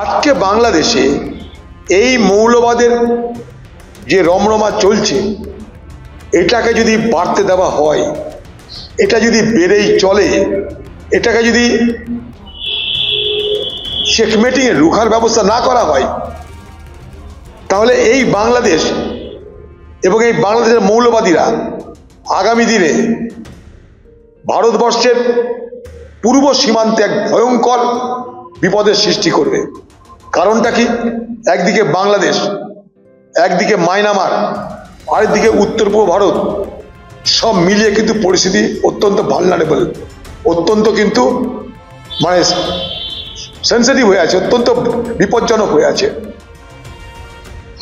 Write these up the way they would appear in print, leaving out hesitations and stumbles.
আজকে বাংলাদেশে এই মৌলবাদের যে রমরমা চলছে, এটাকে যদি বাড়তে দেওয়া হয়, এটা যদি বেড়েই চলে, এটাকে যদি চেকমেটিংয়ে রুখার ব্যবস্থা না করা হয়, তাহলে এই বাংলাদেশ এবং এই বাংলাদেশের মৌলবাদীরা আগামী দিনে ভারতবর্ষের পূর্ব সীমান্তে এক ভয়ঙ্কর বিপদের সৃষ্টি করবে। কারণটা কি? একদিকে বাংলাদেশ, একদিকে মায়ানমার, আরেকদিকে উত্তর পূর্ব ভারত, সব মিলিয়ে কিন্তু পরিস্থিতি অত্যন্ত ভালনারেবল, অত্যন্ত কিন্তু মানে সেন্সিটিভ হয়ে আছে, অত্যন্ত বিপজ্জনক হয়ে আছে।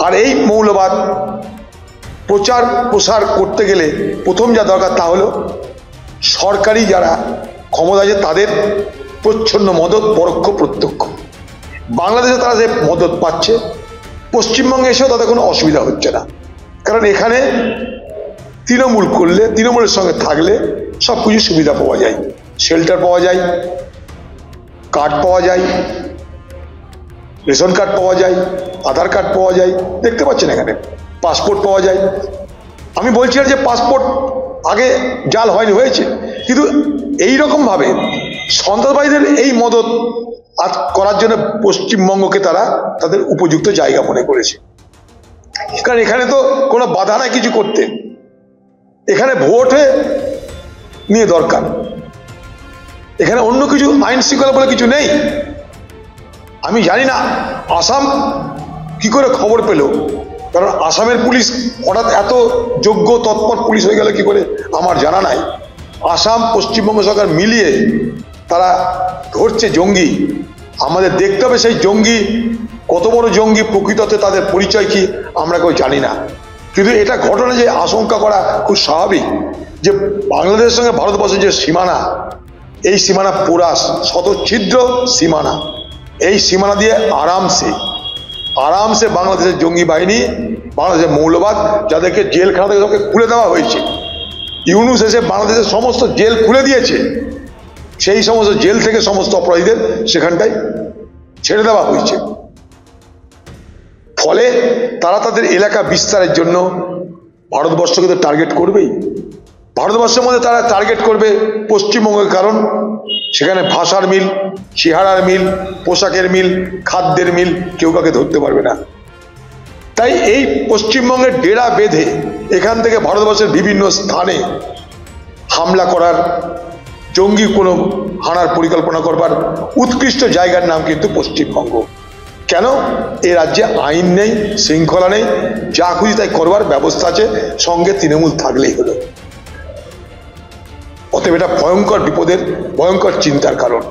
আর এই মৌলবাদ প্রচার প্রসার করতে গেলে প্রথম যা দরকার তা হলো সরকারি যারা ক্ষমতা আছে তাদের প্রচ্ছন্ন মদত, পরোক্ষ প্রত্যক্ষ। বাংলাদেশে তারা যে মদত পাচ্ছে, পশ্চিমবঙ্গে এসেও তাদের কোনো অসুবিধা হচ্ছে না, কারণ এখানে তৃণমূল করলে, তৃণমূলের সঙ্গে থাকলে সব কিছু সুবিধা পাওয়া যায়। শেল্টার পাওয়া যায়, কার্ড পাওয়া যায়, রেশন কার্ড পাওয়া যায়, আধার কার্ড পাওয়া যায়, দেখতে পাচ্ছেন এখানে পাসপোর্ট পাওয়া যায়। আমি বলছি না যে পাসপোর্ট আগে জাল হয়নি, হয়েছে, কিন্তু এইরকমভাবে সন্ত্রাসবাদীদের এই মদত করার জন্য পশ্চিমবঙ্গকে তারা তাদের উপযুক্ত জায়গা মনে করেছে। কারণ এখানে তো কোনো বাধা নাই কিছু করতে, এখানে ভোটে নিয়ে দরকার, এখানে অন্য কিছু আইন শৃঙ্খলা বলে কিছু নেই। আমি জানি না আসাম কি করে খবর পেল, কারণ আসামের পুলিশ হঠাৎ এত যোগ্য তৎপর পুলিশ হয়ে গেল কি করে আমার জানা নাই। আসাম পশ্চিমবঙ্গ সরকার মিলিয়ে তারা ধরছে জঙ্গি। আমাদের দেখতে হবে সেই জঙ্গি কত বড় জঙ্গি, প্রকৃততে তাদের পরিচয় কি আমরা কেউ জানি না। কিন্তু এটা ঘটনা যে আশঙ্কা করা খুব স্বাভাবিক, যে বাংলাদেশের সঙ্গে ভারতবর্ষের যে সীমানা, এই সীমানা পোরাস শতচ্ছিদ্র সীমানা, এই সীমানা দিয়ে আরামসে বাংলাদেশের জঙ্গি বাহিনী, বাংলাদেশের মৌলবাদ, যাদেরকে জেলখানা থেকে সবকে খুলে দেওয়া হয়েছে, ইউনূস এসে বাংলাদেশের সমস্ত জেল খুলে দিয়েছে, সেই সমস্ত জেল থেকে সমস্ত অপরাধীদের সেখানটায় ছেড়ে দেওয়া হয়েছে। ফলে তারা তাদের এলাকা বিস্তারের জন্য ভারতবর্ষকে তো টার্গেট করবেই। ভারতবর্ষের মধ্যে তারা টার্গেট করবে পশ্চিমবঙ্গের, কারণ সেখানে ভাষার মিল, চেহারার মিল, পোশাকের মিল, খাদ্যের মিল, কেউ কাউকে ধরতে পারবে না। তাই এই পশ্চিমবঙ্গের ডেরা বেঁধে এখান থেকে ভারতবর্ষের বিভিন্ন স্থানে হামলা করার, জঙ্গি কোনো হানার পরিকল্পনা করবার উৎকৃষ্ট জায়গার নাম কিন্তু পশ্চিমবঙ্গ। কেন? এ রাজ্যে আইন নেই, শৃঙ্খলা নেই, যা খুশি তাই করবার ব্যবস্থা আছে, সঙ্গে তৃণমূল থাকলেই হলো। অতএব এটা ভয়ঙ্কর বিপদের, ভয়ঙ্কর চিন্তার কারণ।